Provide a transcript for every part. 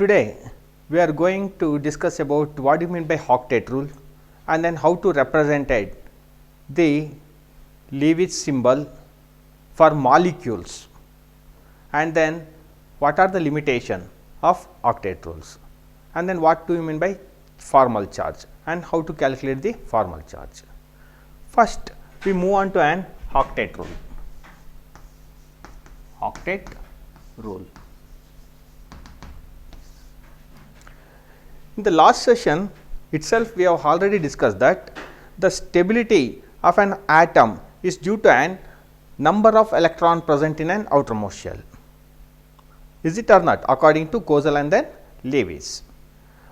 today we are going to discuss about what do you mean by octet rule, and then how to represent it, the Lewis symbol for molecules, and then what are the limitation of octet rules, and then what do you mean by formal charge and how to calculate the formal charge. First we move on to an octet rule. Octet rule. In the last session itself we have already discussed that the stability of an atom is due to an number of electron present in an outermost shell. Is it or not, according to Kozal and then Lewis?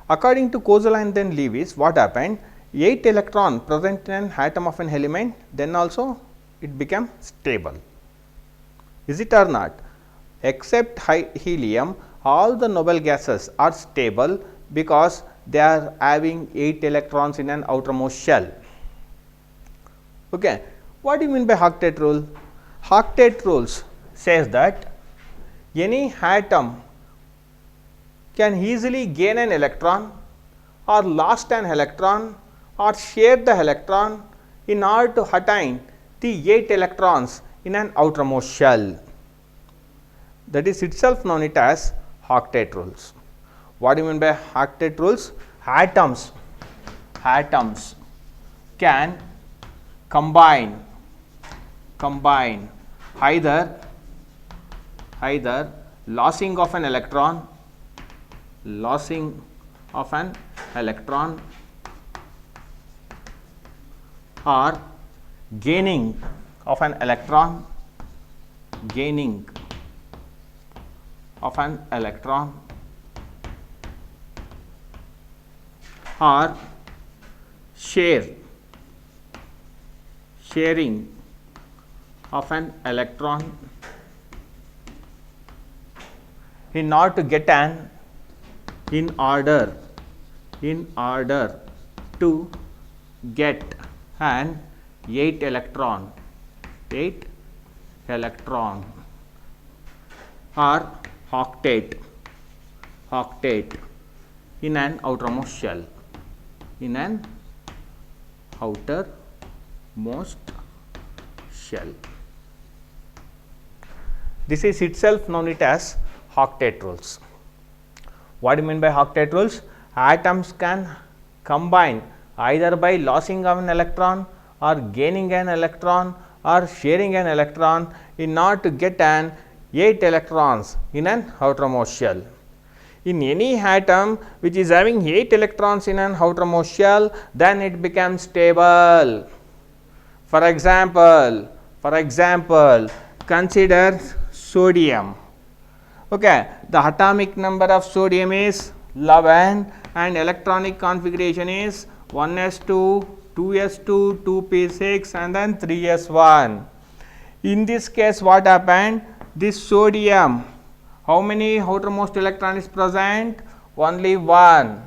According to Kozal and then Lewis, what happened? 8 electron present in an atom of an element, then also it became stable. Is it or not? Except helium, all the noble gases are stable because they are having 8 electrons in an outermost shell. Okay. What do you mean by octet rule? Octet rules says that any atom can easily gain an electron or lost an electron or share the electron in order to attain the 8 electrons in an outermost shell. That is itself known it as octet rules. What do you mean by octet rules? Atoms can combine either lossing of an electron or gaining of an electron or sharing of an electron in order to get an 8 electron or octet in an outermost shell. This is itself known it as octet rules. What do you mean by octet rules? Atoms can combine either by lossing of an electron or gaining an electron or sharing an electron in order to get an 8 electrons in an outermost shell. In any atom which is having 8 electrons in an outermost shell, then it becomes stable. For example, consider sodium. Okay, the atomic number of sodium is 11 and electronic configuration is 1s2, 2s2, 2p6 and then 3s1. In this case what happened? This sodium, how many outermost electron is present? Only 1.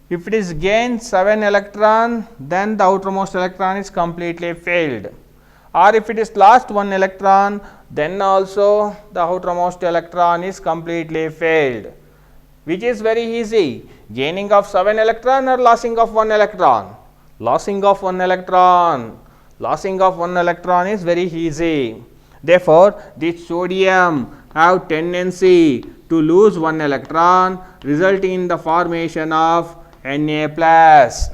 If it is gained 7 electron, then the outermost electron is completely filled, or if it is lost 1 electron, then also the outermost electron is completely filled. Which is very easy, gaining of 7 electron or lossing of 1 electron? Lossing of 1 electron is very easy. Therefore, this sodium have tendency to lose 1 electron, resulting in the formation of Na plus.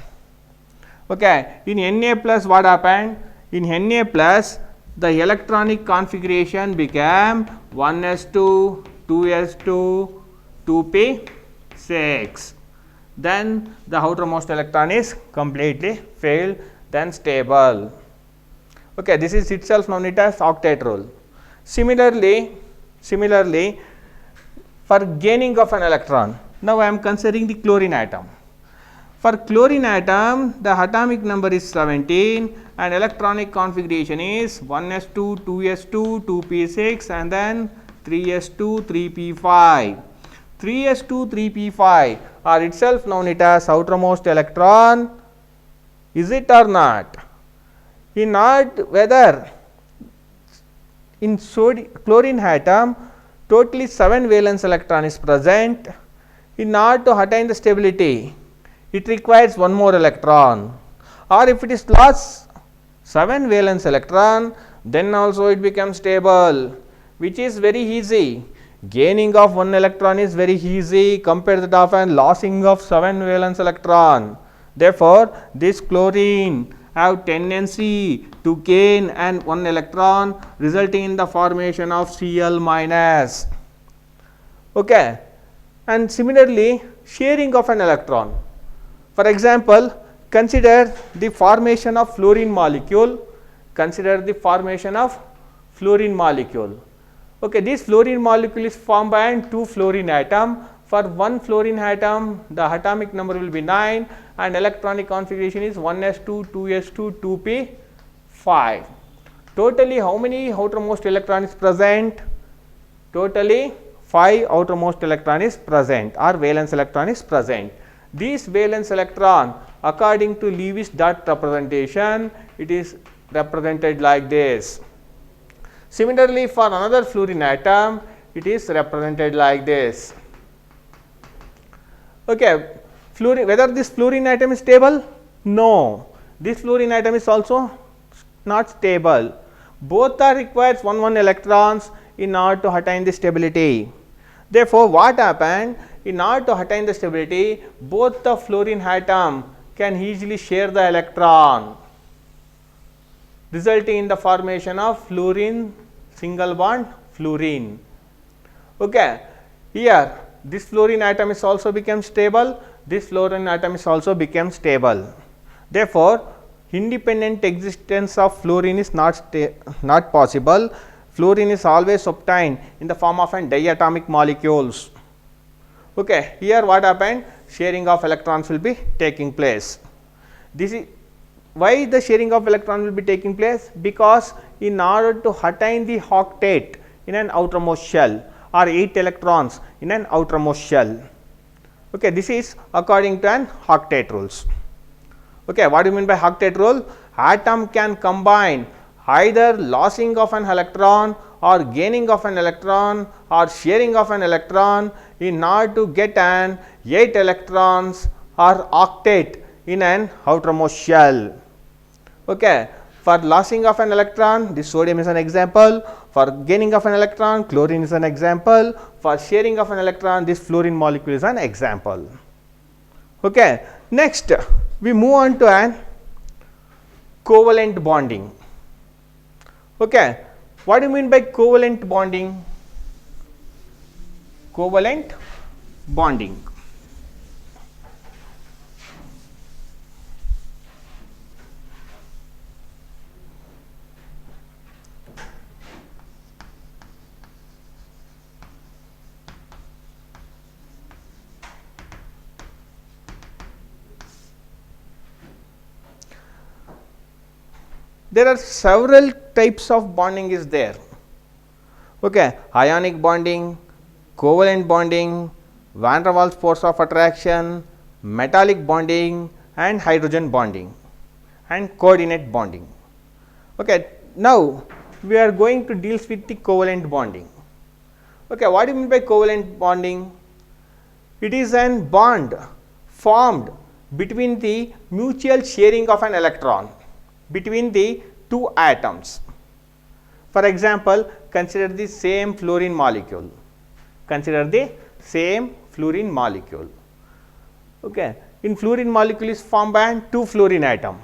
Okay, in Na plus what happened? In Na plus the electronic configuration became 1s2, 2s2, 2p6. Then the outermost electron is completely filled, then stable. Okay, this is itself known it as octet rule. Similarly, for gaining of an electron, now I am considering the chlorine atom. For chlorine atom, the atomic number is 17 and electronic configuration is 1s2, 2s2, 2p6 and then 3s2, 3p5. 3s2, 3p5 are itself known it as outermost electron. Is it or not? In not whether in chlorine atom totally 7 valence electron is present in order to attain the stability, it requires one more electron, or if it is lost 7 valence electron, then also it becomes stable, which is very easy. Gaining of 1 electron is very easy compared to that of losing of 7 valence electron. Therefore, this chlorine have tendency to gain and 1 electron, resulting in the formation of Cl minus. Okay. And similarly, sharing of an electron. For example, consider the formation of fluorine molecule. Consider the formation of fluorine molecule. Okay, this fluorine molecule is formed by 2 fluorine atom. For 1 fluorine atom, the atomic number will be 9 and electronic configuration is 1s2, 2s2, 2p5. Totally, how many outermost electron is present? Totally 5 outermost electron is present, or valence electron is present. This valence electron, according to Lewis dot representation, it is represented like this. Similarly, for another fluorine atom, it is represented like this. Okay, whether this fluorine atom is stable? No, this fluorine atom is also not stable. Both are requires 1 electrons in order to attain the stability. Therefore, what happened? In order to attain the stability, both the fluorine atom can easily share the electron, resulting in the formation of fluorine single bond fluorine. Okay. Here this fluorine atom is also become stable, this fluorine atom is also become stable. Therefore, independent existence of fluorine is not possible. Fluorine is always obtained in the form of an diatomic molecules. Okay. Here what happened? Sharing of electrons will be taking place. This is why the sharing of electron will be taking place, because in order to attain the octet in an outermost shell, or 8 electrons in an outermost shell. Okay, this is according to an octet rules. Okay, what do you mean by octet rule? Atom can combine either losing of an electron or gaining of an electron or sharing of an electron in order to get an 8 electrons or octet in an outermost shell. Okay. For losing of an electron, this sodium is an example. For gaining of an electron, chlorine is an example. For sharing of an electron, this fluorine molecule is an example. Okay. Next, we move on to an covalent bonding. Okay. What do you mean by covalent bonding? Covalent bonding. There are several types of bonding is there. Okay, ionic bonding, covalent bonding, van der Waals force of attraction, metallic bonding and hydrogen bonding and coordinate bonding. Okay, now we are going to deal with the covalent bonding. Okay, what do you mean by covalent bonding? It is an bond formed between the mutual sharing of an electron between the 2 atoms. For example, consider the same fluorine molecule. Consider the same fluorine molecule. Okay. In fluorine molecule is formed by 2 fluorine atom.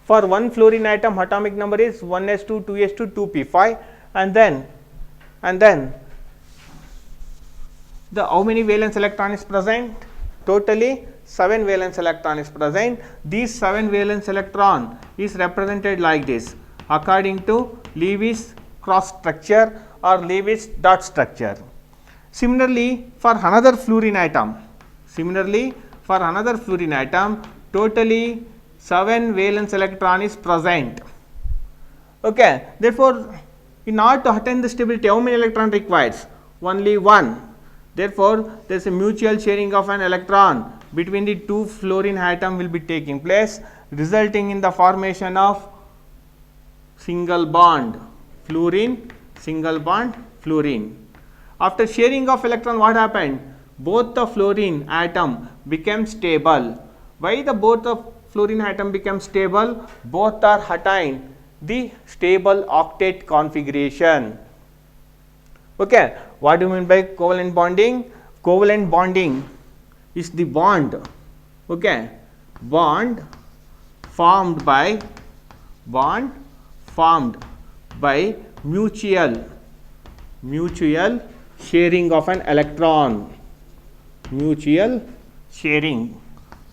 For 1 fluorine atom, atomic number is 1s2, 2s2, 2p5, and then the how many valence electron is present? Totally 7 valence electron is present. These 7 valence electron is represented like this according to Lewis cross structure or Lewis dot structure. Similarly, for another fluorine atom, totally 7 valence electron is present. Okay. Therefore, in order to attain the stability, how many electron requires? Only 1. Therefore, there is a mutual sharing of an electron between the 2 fluorine atom will be taking place, resulting in the formation of single bond fluorine, single bond fluorine. After sharing of electron, what happened? both the fluorine atom became stable. Why the both the fluorine atom became stable? Both are attained the stable octet configuration. Okay, what do you mean by covalent bonding? Covalent bonding is the bond, okay, bond formed by mutual sharing of an electron, mutual sharing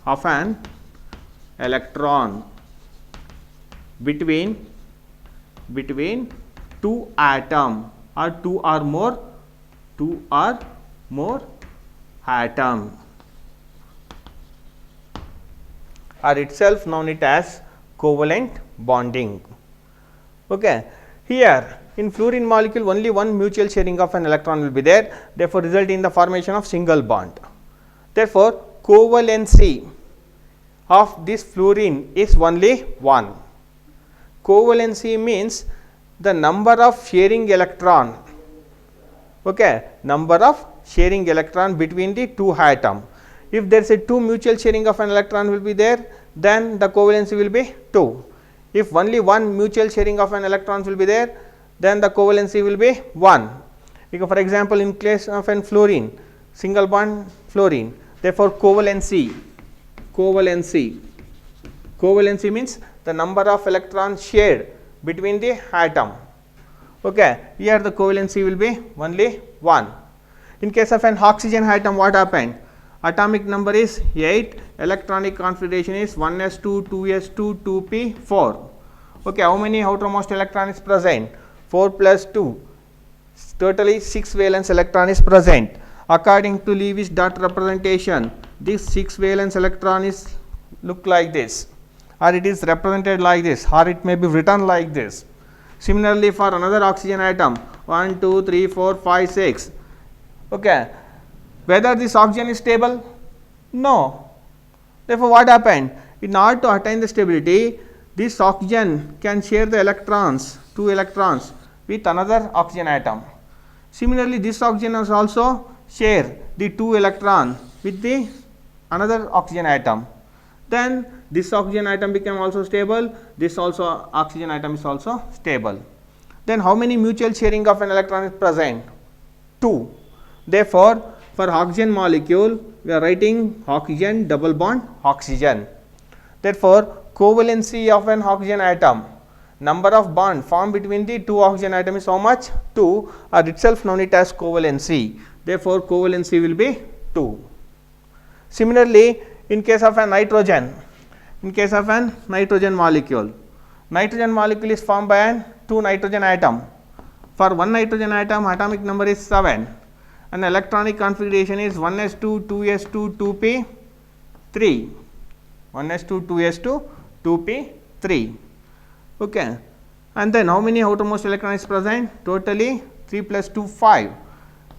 of an electron between two atom or two or more atom, are itself known it as covalent bonding. Okay. Here in fluorine molecule only one mutual sharing of an electron will be there, therefore resulting in the formation of single bond. Therefore covalency of this fluorine is only 1. Covalency means the number of sharing electron, okay, number of sharing electron between the two atom. If there is a 2 mutual sharing of an electron will be there, then the covalency will be 2. If only 1 mutual sharing of an electrons will be there, then the covalency will be 1. Because for example, in case of an fluorine, single bond fluorine, therefore covalency means the number of electrons shared between the atom. Okay, here the covalency will be only 1. In case of an oxygen atom, what happened? Atomic number is 8, electronic configuration is 1s2, 2s2, 2p, 4. Okay, how many outermost electron is present? 4 plus 2, totally 6 valence electron is present. According to Lewis dot representation, this 6 valence electron is look like this, or it is represented like this, or it may be written like this. Similarly, for another oxygen atom, 1, 2, 3, 4, 5, 6. Okay. Whether this oxygen is stable? No. Therefore, what happened? In order to attain the stability, this oxygen can share the electrons, 2 electrons with another oxygen atom. Similarly, this oxygen is also share the 2 electron with the another oxygen atom. Then this oxygen atom became also stable, this also oxygen atom is also stable. Then how many mutual sharing of an electron is present? 2. Therefore, for oxygen molecule, we are writing oxygen double bond oxygen. Therefore, covalency of an oxygen atom, number of bond formed between the 2 oxygen atom is how much? 2, or itself known it as covalency. Therefore, covalency will be 2. Similarly, in case of a nitrogen, molecule is formed by 2 nitrogen atom. For 1 nitrogen atom, atomic number is 7. And electronic configuration is 1s2, 2s2, 2p, 3. 1s2, 2s2, 2p, 3. Okay. And then how many outermost electron is present? Totally 3 plus 2, 5.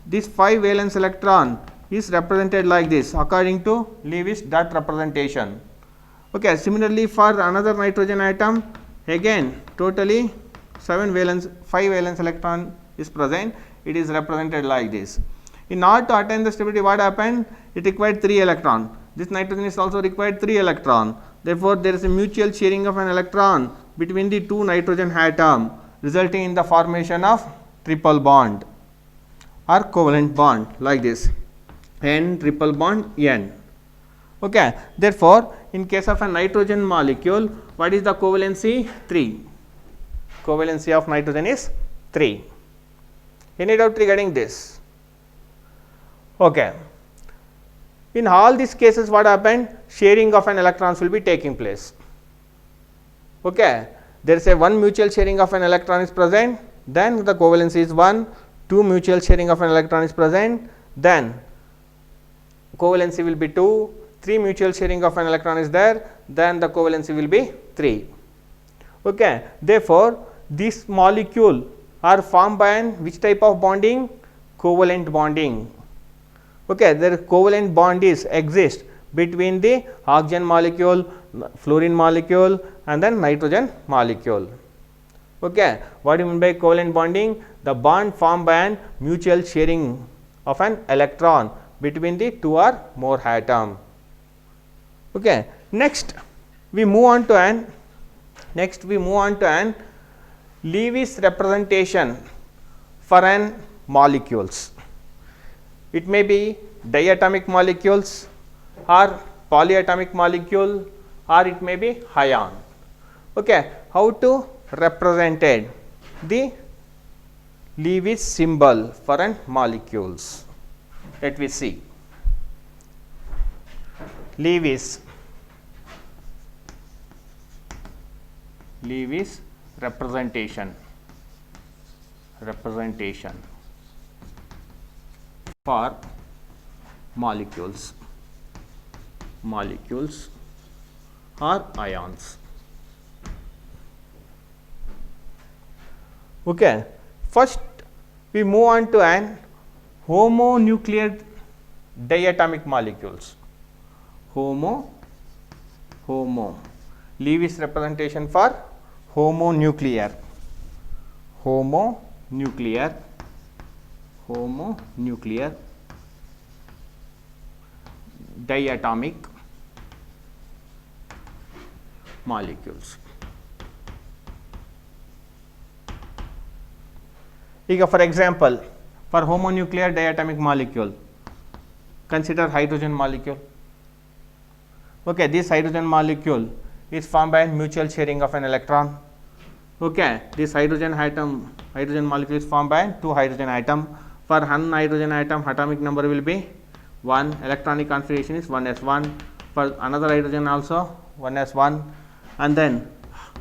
This 5 valence electron is represented like this according to Lewis dot representation. Okay. Similarly, for another nitrogen atom, again totally 5 valence electron is present. It is represented like this. In order to attain the stability, what happened? It required 3 electron. This nitrogen is also required 3 electron. Therefore, there is a mutual sharing of an electron between the 2 nitrogen atom, resulting in the formation of triple bond or covalent bond like this, N triple bond N. Okay. Therefore, in case of a nitrogen molecule, what is the covalency? 3. Covalency of nitrogen is 3. Any doubt regarding this? Okay. In all these cases, what happened? Sharing of an electrons will be taking place. Okay. There is a 1 mutual sharing of an electron is present, then the covalency is 1. 2 mutual sharing of an electron is present, then covalency will be 2. 3 mutual sharing of an electron is there, then the covalency will be 3. Okay. Therefore, this molecule are formed by which type of bonding? Covalent bonding. Okay, the covalent bond is exist between the oxygen molecule, fluorine molecule, and then nitrogen molecule. Okay, what do you mean by covalent bonding? The bond formed by an mutual sharing of an electron between the two or more atom. Okay. Next we move on to an Lewis representation for an molecules. It may be diatomic molecules or polyatomic molecule, or it may be ion. Okay. How to represented the Lewis symbol for an molecules? Let me see. Lewis representation for molecules or ions. Okay. First we move on to an homonuclear diatomic molecules. Homo Lewis representation for homonuclear diatomic molecules. For example, for homonuclear diatomic molecule, consider hydrogen molecule. Okay, this hydrogen molecule is formed by mutual sharing of an electron. Okay, this hydrogen molecule is formed by two hydrogen atom. For one hydrogen atom, atomic number will be 1, electronic configuration is 1s1. For another hydrogen also 1s1, and then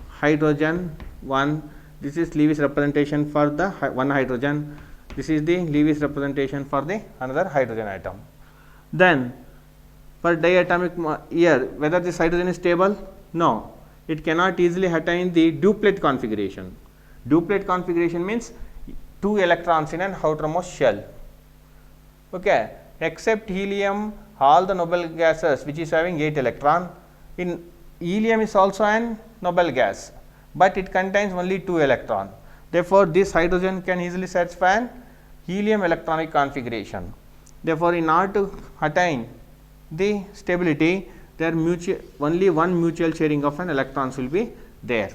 hydrogen 1. This is Lewis representation for the one hydrogen. This is the Lewis representation for the another hydrogen atom. Then for diatomic here, whether this hydrogen is stable? No, it cannot easily attain the duplet configuration. Duplet configuration means 2 electrons in an outermost shell. Okay, except helium, all the noble gases which is having 8 electron. In helium is also an noble gas, but it contains only 2 electron. Therefore, this hydrogen can easily satisfy an helium electronic configuration. Therefore, in order to attain the stability, there only one mutual sharing of an electrons will be there,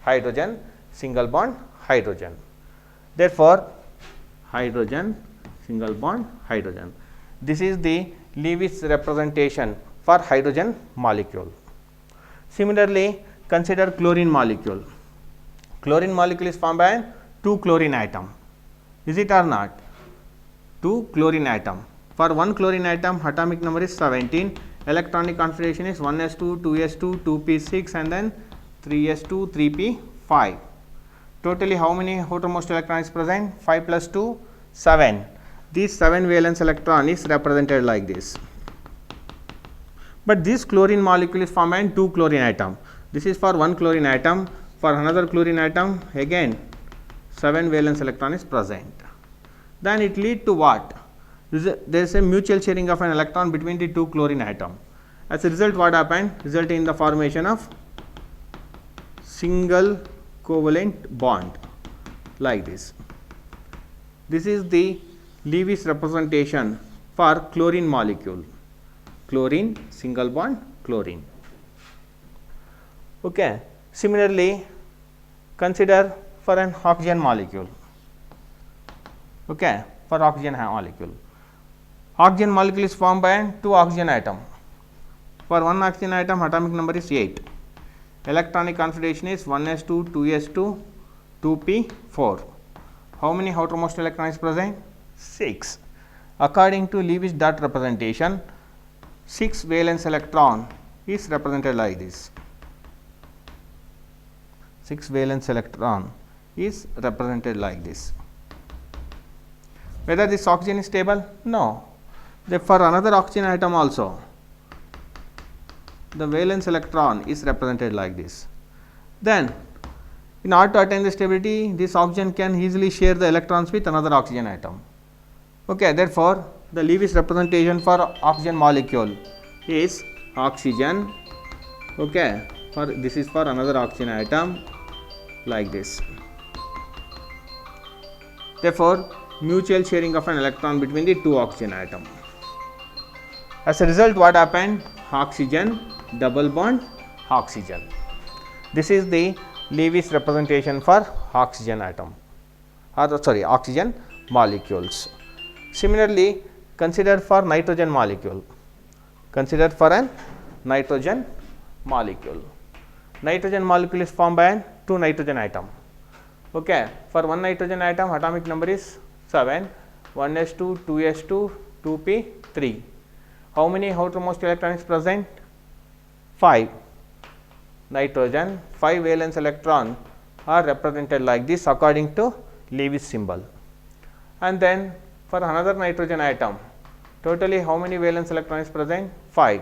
hydrogen, single bond hydrogen. Therefore, hydrogen, single bond hydrogen. This is the Lewis representation for hydrogen molecule. Similarly, consider chlorine molecule. Chlorine molecule is formed by 2 chlorine atom. Is it or not? 2 chlorine atom. For one chlorine atom, atomic number is 17. Electronic configuration is 1s2, 2s2, 2p6, and then 3s2, 3p5. Totally, how many outermost electrons is present? 5 plus 2, 7. This 7 valence electron is represented like this. But this chlorine molecule is formed by 2 chlorine atom. This is for one chlorine atom. For another chlorine atom, again 7 valence electron is present. Then it leads to what? There is a mutual sharing of an electron between the 2 chlorine atom. As a result, what happened? Resulting in the formation of single covalent bond like this. This is the Lewis representation for chlorine molecule. Chlorine, single bond, chlorine. Okay. Similarly, consider for an oxygen molecule. Okay, for oxygen molecule. Oxygen molecule is formed by 2 oxygen atom. For one oxygen atom, atomic number is 8. Electronic configuration is 1s2, 2s2, 2p4. How many outermost electrons present? 6. According to Lewis dot representation, 6 valence electron is represented like this. 6 valence electron is represented like this. Whether this oxygen is stable? No. For another oxygen atom also, the valence electron is represented like this. Then, in order to attain the stability, this oxygen can easily share the electrons with another oxygen atom. Okay, therefore, the Lewis representation for oxygen molecule is oxygen. Okay, this is for another oxygen atom like this. Therefore, mutual sharing of an electron between the 2 oxygen atom. As a result, what happened? Oxygen, double bond, oxygen. This is the Lewis representation for oxygen atom, or sorry, oxygen molecules. Similarly, consider for nitrogen molecule. Consider for an nitrogen molecule. Nitrogen molecule is formed by 2 nitrogen atom. Okay. For one nitrogen atom, atomic number is 7, 1s2, 2s2, 2p3. How many outermost electrons present? 5. Nitrogen, 5 valence electron are represented like this according to Lewis symbol. And then for another nitrogen atom, totally how many valence electrons present? 5.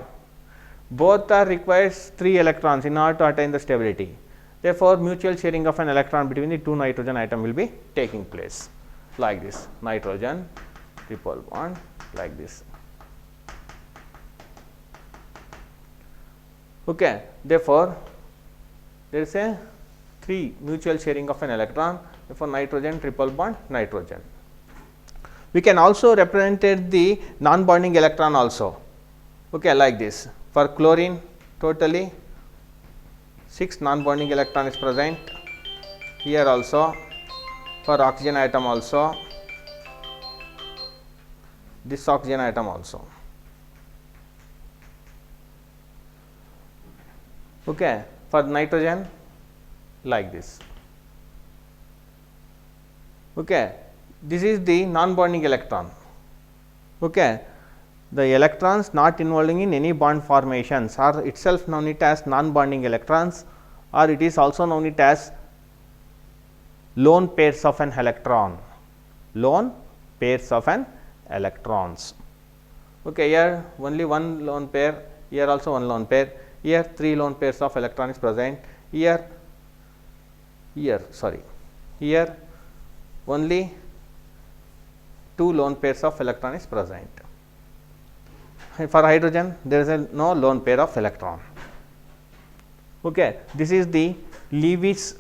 Both are requires 3 electrons in order to attain the stability. Therefore, mutual sharing of an electron between the 2 nitrogen atom will be taking place like this, nitrogen, triple bond like this. Okay. Therefore, there is a 3 mutual sharing of an electron, therefore, nitrogen, triple bond, nitrogen. We can also represent the non-bonding electron also, okay, like this. For chlorine, totally 6 non-bonding electron is present, here also. For oxygen atom also, this oxygen atom also. Okay. For nitrogen, like this. Okay. This is the non-bonding electron. Okay. The electrons not involving in any bond formations are itself known it as non-bonding electrons, or it is also known it as lone pairs of an electron. Lone pairs of an electrons. Okay. Here only one lone pair, here also one lone pair, here 3 lone pairs of electrons present, here only 2 lone pairs of electrons present. For hydrogen, there is no lone pair of electron. Okay. This is the Lewis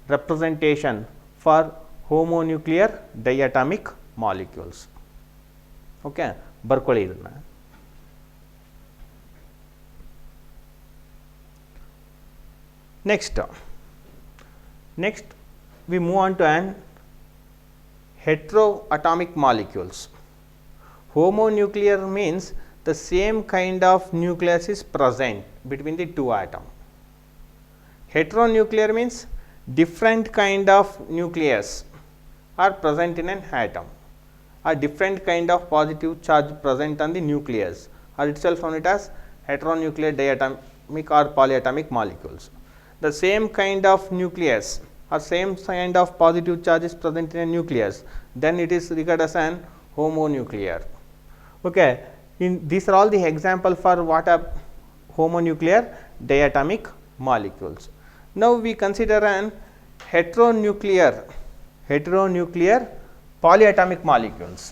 representation for homonuclear diatomic molecules. Okay. ಬರ್ಕೊಳ್ಳಿ ಇದನ್ನ. Next we move on to an heteroatomic molecules. Homonuclear means the same kind of nucleus is present between the 2 atoms. Heteronuclear means different kind of nucleus are present in an atom. A different kind of positive charge present on the nucleus are itself known as heteronuclear diatomic or polyatomic molecules. The same kind of nucleus or same kind of positive charge is present in a nucleus, then it is regarded as an homonuclear. Okay. These are all the example for what are homonuclear diatomic molecules. Now, we consider an heteronuclear polyatomic molecules.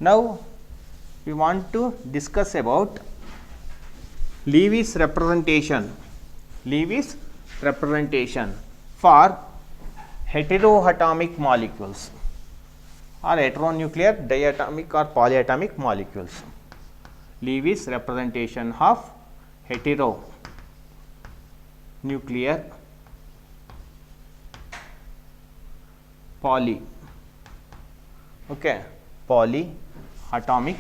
Now, we want to discuss about Lewis representation for heteroatomic molecules or heteronuclear diatomic or polyatomic molecules. Lewis representation of heteronuclear polyatomic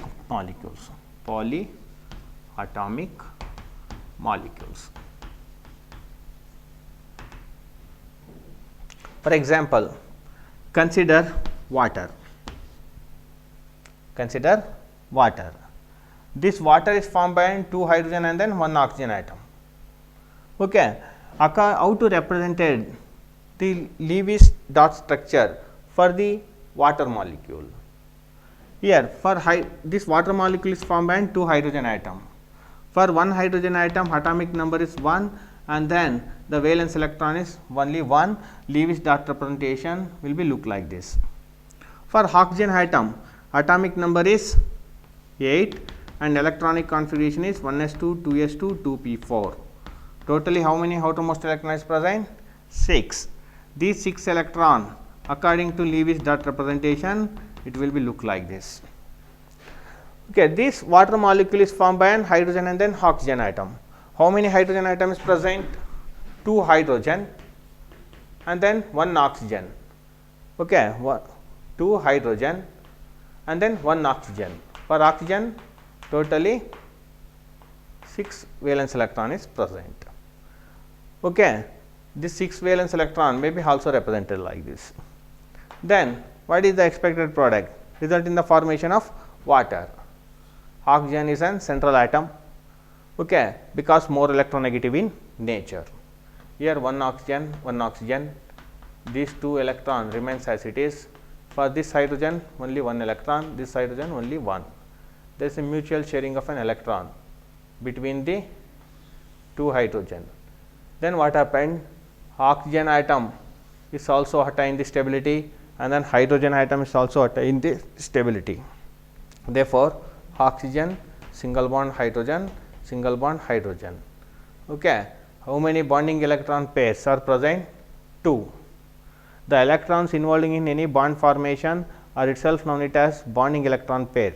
molecules. For example, consider water. This water is formed by 2 hydrogen and then 1 oxygen atom. Okay. How to represent the Lewis dot structure for the water molecule? Here for this water molecule is formed by 2 hydrogen atom. For 1 hydrogen atom, atomic number is 1 and then the valence electron is only 1. Lewis dot representation will be look like this. For oxygen atom, atomic number is 8 and electronic configuration is 1s2, 2s2, 2p4. Totally how many outermost electrons present? 6. These 6 electron according to Lewis dot representation, it will be look like this. Okay, this water molecule is formed by an hydrogen and then oxygen atom. How many hydrogen atoms present? 2 hydrogen and then 1 oxygen. Okay, 2 hydrogen and then 1 oxygen. For oxygen, totally 6 valence electron is present. Okay, this 6 valence electron may be also represented like this. Then, what is the expected product? Result in the formation of water. Oxygen is an central atom, okay, because more electronegative in nature. Here 1 oxygen, these 2 electron remains as it is. For this hydrogen only 1 electron, this hydrogen only 1. There is a mutual sharing of an electron between the 2 hydrogen. Then what happened? Oxygen atom is also attained the stability and then hydrogen atom is also attained the stability. Therefore, oxygen, single bond hydrogen, single bond hydrogen. Okay. How many bonding electron pairs are present? 2. The electrons involving in any bond formation are itself known it as bonding electron pair.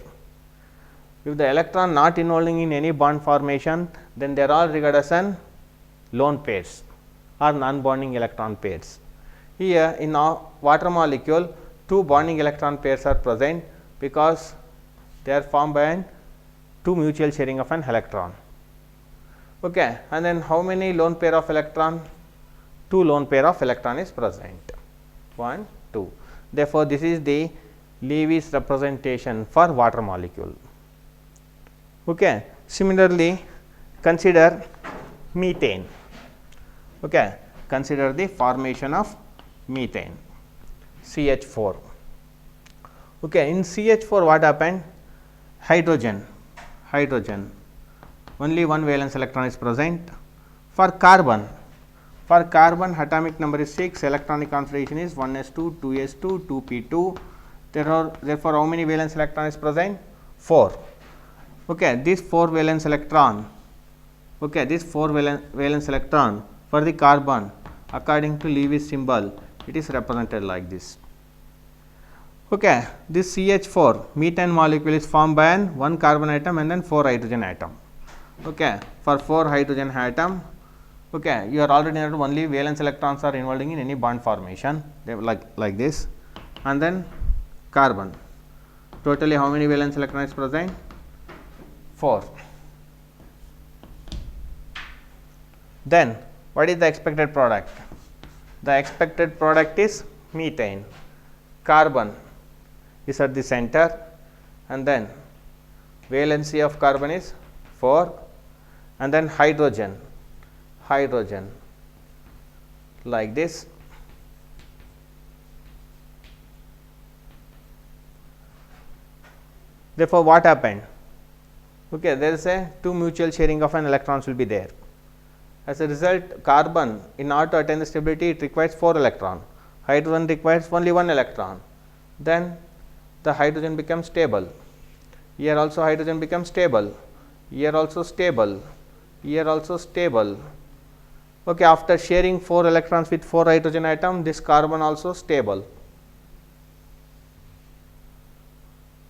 If the electron not involving in any bond formation, then they are all regarded as an lone pairs or non-bonding electron pairs. Here in our water molecule, 2 bonding electron pairs are present because they are formed by 2 mutual sharing of an electron. Okay. And then how many lone pair of electron? 2 lone pair of electron is present. 1, 2. Therefore, this is the Lewis representation for water molecule. Okay. Similarly, consider methane. Okay. Consider the formation of methane, CH4. Okay. In CH4 what happened? Hydrogen, only 1 valence electron is present. For carbon atomic number is 6, electronic configuration is 1s2, 2s2, 2p2. Therefore, how many valence electron is present? 4. Okay, this 4 valence electron. Okay, this 4 valence electron for the carbon according to Lewis symbol, it is represented like this. Okay, this CH4 methane molecule is formed by 1 carbon atom and then 4 hydrogen atom. Okay, for 4 hydrogen atom, okay, you are already know only valence electrons are involving in any bond formation, they like this, and then carbon. Totally, how many valence electrons is present? 4. Then, what is the expected product? The expected product is methane. Carbon is at the center, and then valency of carbon is 4, and then hydrogen like this. Therefore, what happened? Okay, there is a 2 mutual sharing of an electrons will be there. As a result, carbon in order to attain the stability, it requires 4 electron. Hydrogen requires only 1 electron. Then the hydrogen becomes stable. Here also hydrogen becomes stable. Here also stable. Here also stable. Okay, after sharing 4 electrons with 4 hydrogen atom, this carbon also stable.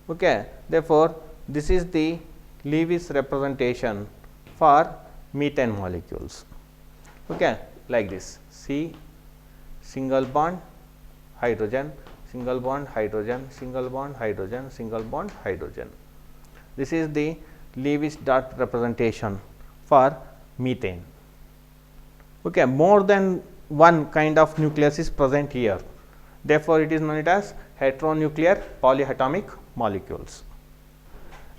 Okay, therefore, this is the Lewis representation for methane molecules. Okay, like this. C single bond hydrogen, single bond hydrogen, single bond hydrogen, single bond hydrogen. This is the Lewis dot representation for methane. Okay, more than one kind of nucleus is present here. Therefore, it is known as heteronuclear polyatomic molecules.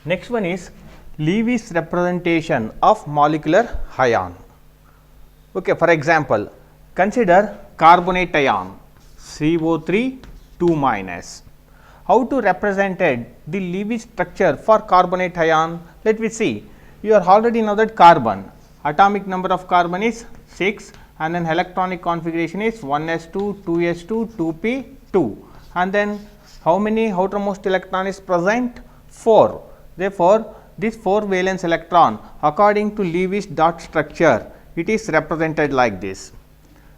Next one is Lewis representation of molecular ion. Okay, for example, consider carbonate ion CO3 2 minus. How to represent the Lewis structure for carbonate ion? Let me see. You are already know that carbon, atomic number of carbon is 6 and then electronic configuration is 1s2, 2s2, 2p2, and then how many outermost electron is present? 4. Therefore, this 4 valence electron according to Lewis dot structure, it is represented like this.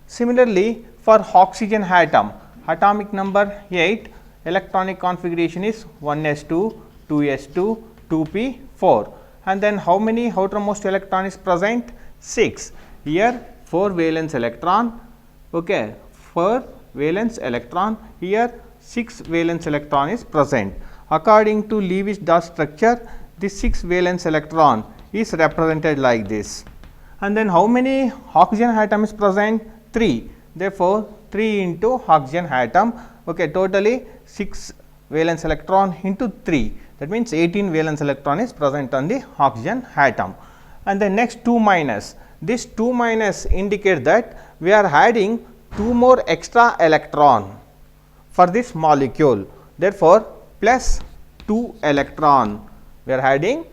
Similarly, for oxygen atom, atomic number 8, electronic configuration is 1s2, 2s2, 2p4. And then how many outermost electron is present? 6. Here 4 valence electron, okay, 4 valence electron, here 6 valence electron is present. According to Lewis dot structure, this 6 valence electron is represented like this. And then how many oxygen atom is present? 3. Therefore, 3 into oxygen atom, okay, totally 6 valence electron into 3, that means 18 valence electron is present on the oxygen atom. And the next 2 minus, this 2 minus indicate that we are adding 2 more extra electron for this molecule. Therefore, plus 2 electron, we are adding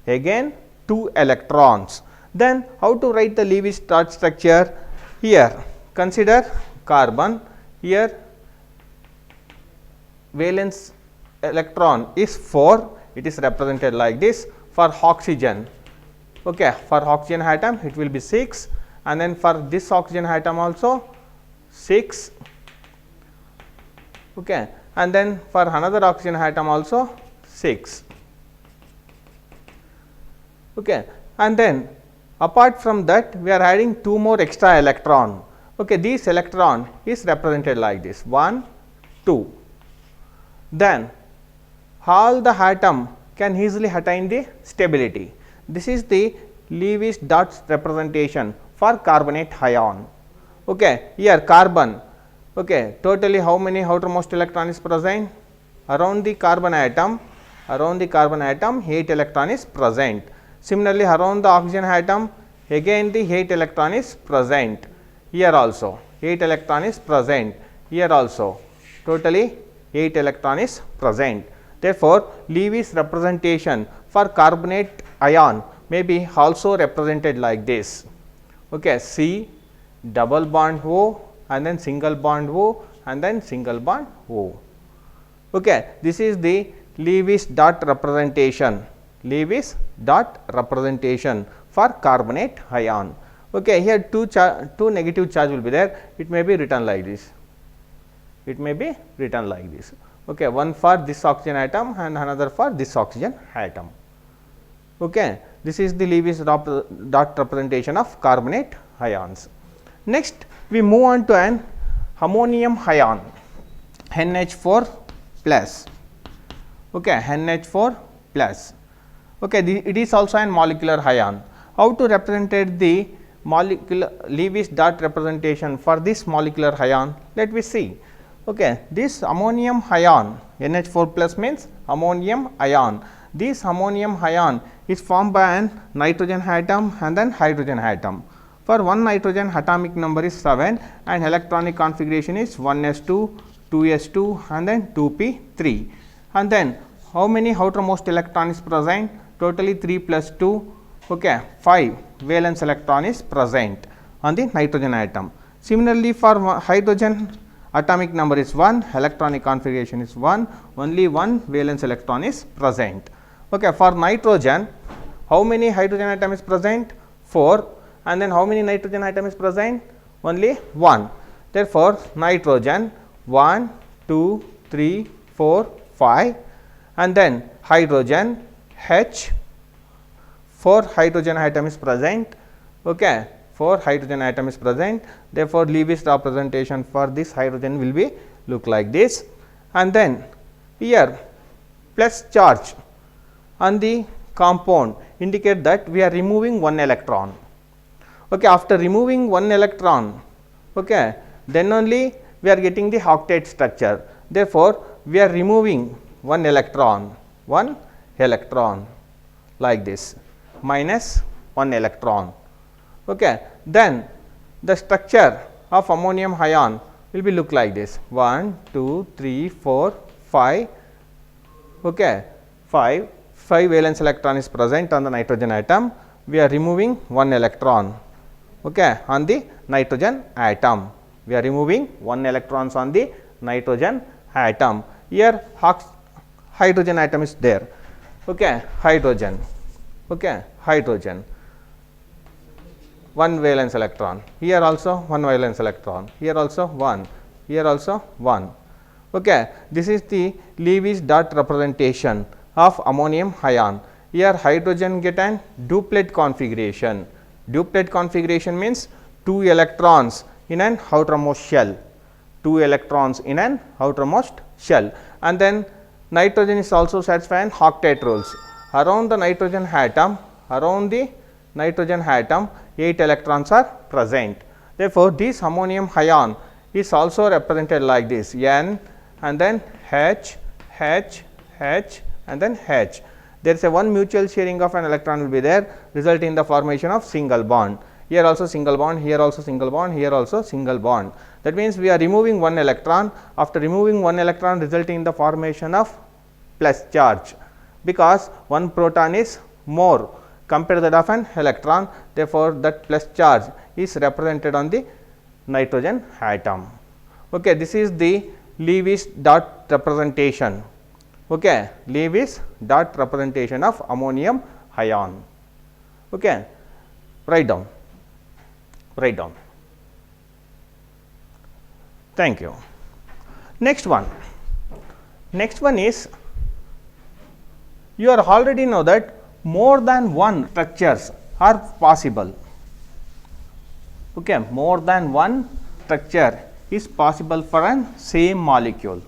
again 2 electrons. Then how to write the Lewis dot structure? Here consider carbon, here valence electron is 4, it is represented like this. For oxygen, okay, for oxygen atom it will be 6, and then for this oxygen atom also 6, okay, and then for another oxygen atom also 6, okay. And then apart from that, we are adding 2 more extra electron, okay, this electron is represented like this 1, 2. Then all the atom can easily attain the stability. This is the Lewis dot representation for carbonate ion. Okay, here carbon, okay, totally how many outermost electron is present? Around the carbon atom, 8 electron is present. Similarly, around the oxygen atom, again the 8 electron is present. Here also 8 electron is present. Here also totally 8 electron is present. Therefore, Lewis representation for carbonate ion may be also represented like this. Okay, C double bond O and then single bond O and then single bond O. Okay, this is the Lewis dot representation. Lewis dot representation for carbonate ion. Okay, here two negative charge will be there. It may be written like this. It may be written like this. Okay, one for this oxygen atom and another for this oxygen atom. Okay, this is the Lewis dot representation of carbonate ions. Next, we move on to an ammonium ion, NH4 plus. Okay, NH4 plus. Okay, it is also an molecular ion. How to represent the molecular Lewis dot representation for this molecular ion? Let me see. Okay, this ammonium ion, NH4 plus means ammonium ion. This ammonium ion is formed by an nitrogen atom and then hydrogen atom. For one nitrogen, atomic number is 7 and electronic configuration is 1s2, 2s2 and then 2p3. And then how many outermost electron is present? Totally 3 plus 2, okay, 5 valence electron is present on the nitrogen atom. Similarly, for hydrogen, atomic number is 1, electronic configuration is 1, only 1 valence electron is present. Okay, for nitrogen, how many hydrogen atom is present? 4, and then how many nitrogen atom is present? Only 1. Therefore, nitrogen 1, 2, 3, 4, 5, and then hydrogen H, 4 hydrogen atom is present. Okay, 4 hydrogen atom is present. Therefore, Lewis representation for this hydrogen will be look like this. And then here plus charge on the compound indicate that we are removing 1 electron. Okay, after removing 1 electron, okay, then only we are getting the octet structure. Therefore, we are removing 1 electron like this, minus 1 electron. Okay, then the structure of ammonium ion will be look like this 1, 2, 3, 4, 5. Okay, 5 valence electron is present on the nitrogen atom. We are removing 1 electron. Okay, on the nitrogen atom. We are removing 1 electrons on the nitrogen atom. Here hydrogen atom is there. Okay, hydrogen. Okay, hydrogen. 1 valence electron. Here also 1 valence electron. Here also 1. Here also 1. Okay, this is the Lewis dot representation of ammonium ion. Here hydrogen get an duplet configuration. Duplet configuration means 2 electrons in an outermost shell, 2 electrons in an outermost shell, and then nitrogen is also satisfying octet rules. Around the nitrogen atom, 8 electrons are present. Therefore, this ammonium ion is also represented like this, N and then H, H, H and then H. There is a one mutual sharing of an electron will be there, resulting in the formation of single bond. Here also single bond, here also single bond, here also single bond. That means, we are removing one electron. After removing one electron, resulting in the formation of plus charge, because one proton is more compared to that of an electron. Therefore, that plus charge is represented on the nitrogen atom. Okay, this is the Lewis dot representation. Okay, Lewis dot representation of ammonium ion. Okay, write down. Thank you. Next one is, you are already know that more than one structures are possible. Okay, more than one structure is possible for an same molecule.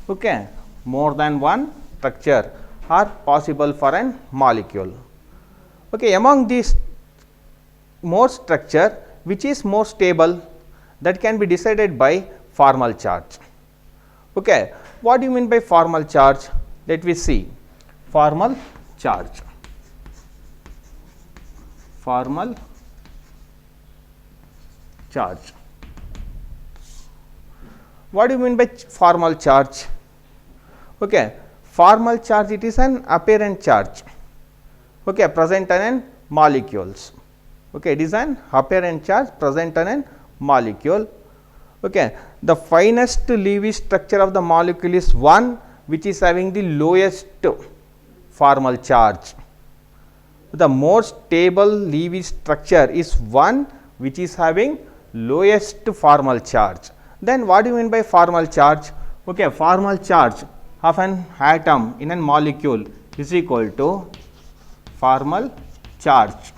Okay, more than one structure are possible for an molecule. Okay, among these more structure, which is more stable, that can be decided by formal charge. Okay, what do you mean by formal charge? Let me see. Formal charge. Formal charge. What do you mean by formal charge? Okay, formal charge, it is an apparent charge. Okay, present in molecules. Okay, it is an apparent charge present in a molecule. Okay, the finest Lewis structure of the molecule is one which is having the lowest formal charge. The more stable Lewis structure is one which is having lowest formal charge. Then what do you mean by formal charge? Okay, formal charge of an atom in a molecule is equal to formal charge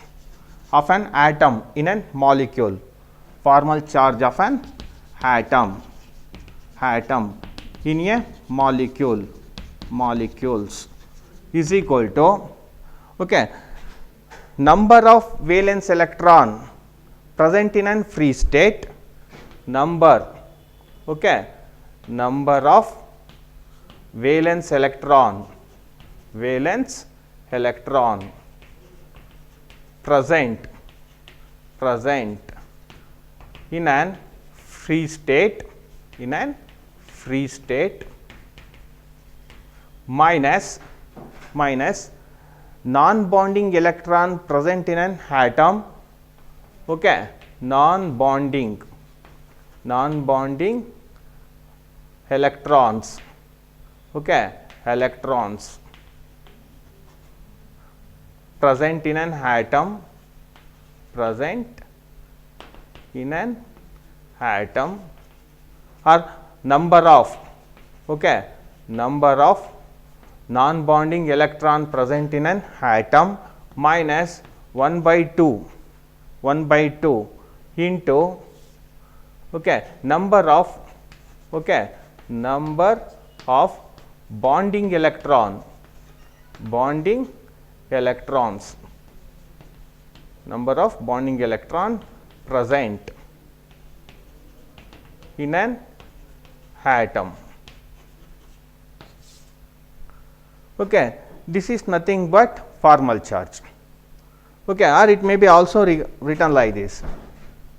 of an atom in a molecule. Formal charge of an atom in a molecules is equal to, okay, number of valence electron present in an free state, number of valence electron present in an free state minus non-bonding electron present in an atom. Okay, non-bonding electrons, okay, electrons present in an atom, or number of non-bonding electron present in an atom minus 1 by 2 into, okay, number of bonding electrons present in an atom. Okay, this is nothing but formal charge. Okay, or it may be also written like this.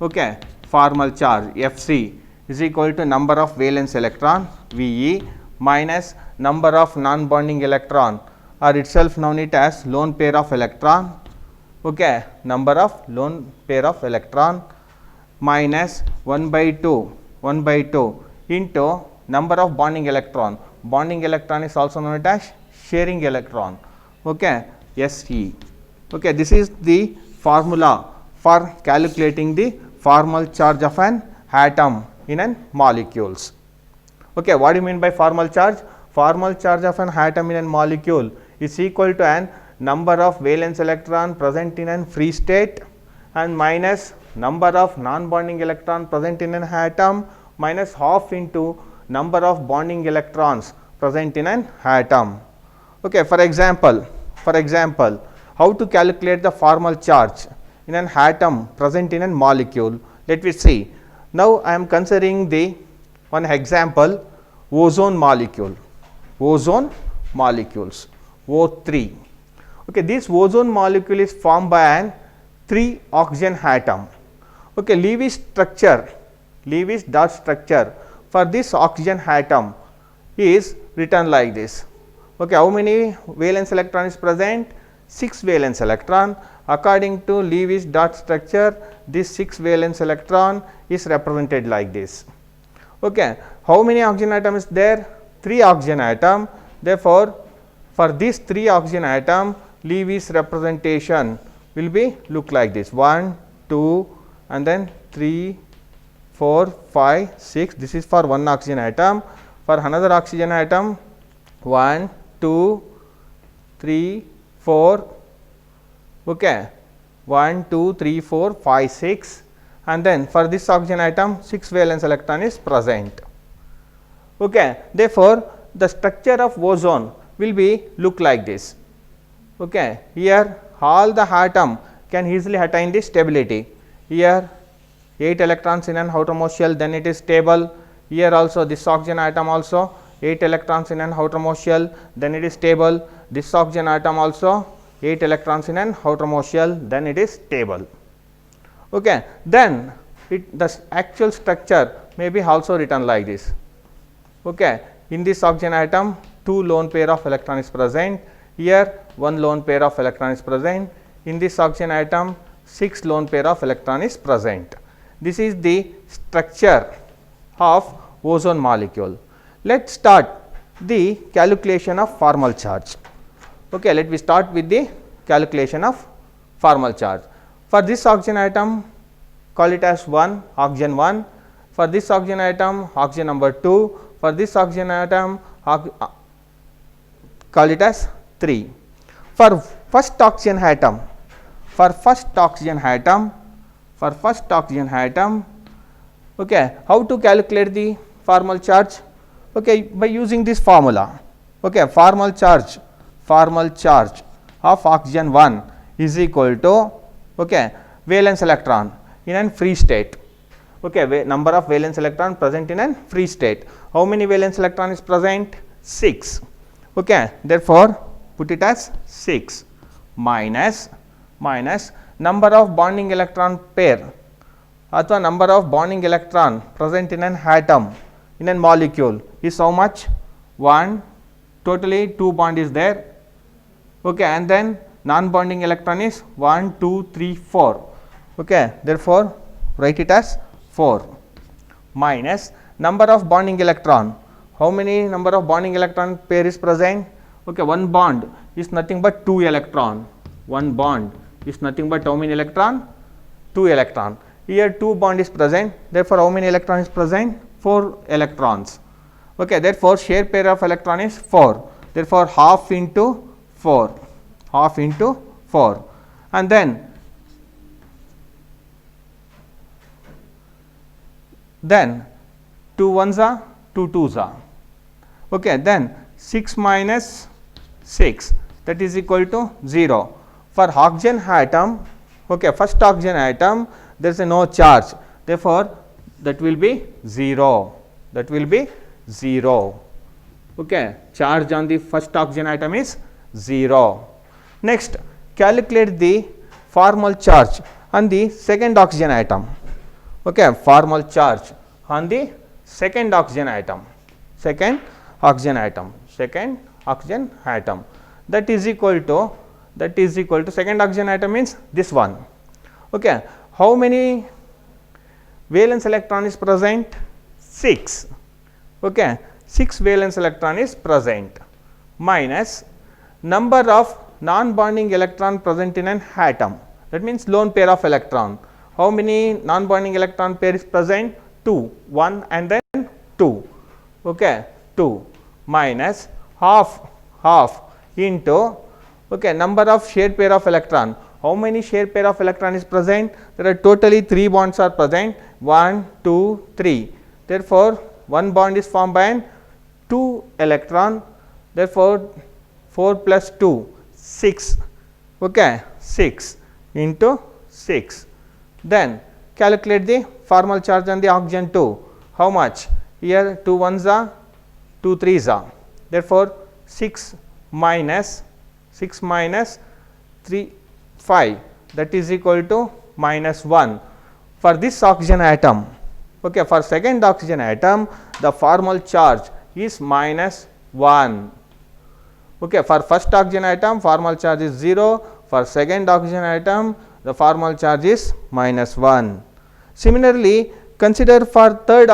Okay, formal charge Fc is equal to number of valence electron Ve minus number of non-bonding electron, or itself known it as lone pair of electron. Okay, number of lone pair of electron minus 1 by 2 into number of bonding electron. Bonding electron is also known as sharing electron. Okay, Se. Okay, this is the formula for calculating the formal charge of an atom in an molecules. Okay, what do you mean by formal charge? formal charge of an atom in a molecule is equal to an number of valence electron present in an free state and minus number of non-bonding electron present in an atom minus half into number of bonding electrons present in an atom. Okay, for example, how to calculate the formal charge in an atom present in a molecule? Let me see. Now, I am considering the one example, ozone molecule, ozone molecules, O3. Okay, this ozone molecule is formed by an 3 oxygen atom. Okay, Lewis dot structure for this oxygen atom is written like this. Okay, how many valence electron is present? 6 valence electron. According to Lewis dot structure, this 6 valence electron is represented like this. Okay, how many oxygen atom is there? 3 oxygen atom. Therefore, for this 3 oxygen atom, Lewis representation will be look like this: 1, 2, and then 3, 4, 5, 6. This is for one oxygen atom. For another oxygen atom, 1, 2, 3, 4. Okay, 1, 2, 3, 4, 5, 6, and then for this oxygen atom 6 valence electron is present. Okay, therefore, the structure of ozone will be look like this. Okay, here all the atom can easily attain this stability. Here 8 electrons in an outermost shell, then it is stable. Here also this oxygen atom also 8 electrons in an outermost shell, then it is stable. This oxygen atom also 8 electrons in an outermost shell, then it is stable. Okay, then the actual structure may be also written like this. Okay, in this oxygen atom 2 lone pair of electron is present. Here 1 lone pair of electron is present. In this oxygen atom 6 lone pair of electron is present. This is the structure of ozone molecule. Let us start the calculation of formal charge. Okay, let me start with the calculation of formal charge. For this oxygen atom, call it as 1, oxygen 1. For this oxygen atom, oxygen number 2. For this oxygen atom, call it as 3. For first oxygen atom, okay, how to calculate the formal charge? Okay, by using this formula. Okay, formal charge of oxygen 1 is equal to, okay, valence electron in an free state. Okay, number of valence electron present in an free state. How many valence electron is present? 6. Okay, therefore, put it as 6 minus number of bonding electron pair or number of bonding electron present in an atom in a molecule is how much? 1, totally 2 bond is there. Okay, and then non-bonding electron is 1, 2, 3, 4. Okay, therefore, write it as 4 minus number of bonding electron. How many number of bonding electron pair is present? Okay, one bond is nothing but 2 electron. One bond is nothing but how many electron? 2 electron. Here 2 bond is present. Therefore, how many electron is present? 4 electrons. Okay, therefore, share pair of electron is 4. Therefore, half into 4, and then 2 ones are 2 twos are. Okay, then 6 minus 6, that is equal to 0. For oxygen atom, okay, first oxygen atom, there is no charge. Therefore, that will be 0. Okay, charge on the first oxygen atom is 0. Next, calculate the formal charge on the second oxygen atom. Okay, formal charge on the second oxygen atom. Second oxygen atom. That is equal to second oxygen atom means this one. Okay, how many valence electron is present? 6. Okay, 6 valence electron is present minus number of non-bonding electron present in an atom. That means lone pair of electron. How many non-bonding electron pair is present? 2, 1 and then 2. Okay, 2 minus half into number of shared pair of electron. How many shared pair of electron is present? There are totally 3 bonds are present, 1, 2, 3. Therefore, one bond is formed by an 2 electron. Therefore, 4 plus 2, 6, 6 into 6. Then calculate the formal charge on the oxygen 2. How much? Here 2 ones are, 2 threes are. Therefore, 6 minus 3, 5, that is equal to minus 1 for this oxygen atom. For second oxygen atom, the formal charge is minus 1. For first oxygen atom, formal charge is 0. For second oxygen atom, the formal charge is minus 1. Similarly, consider for third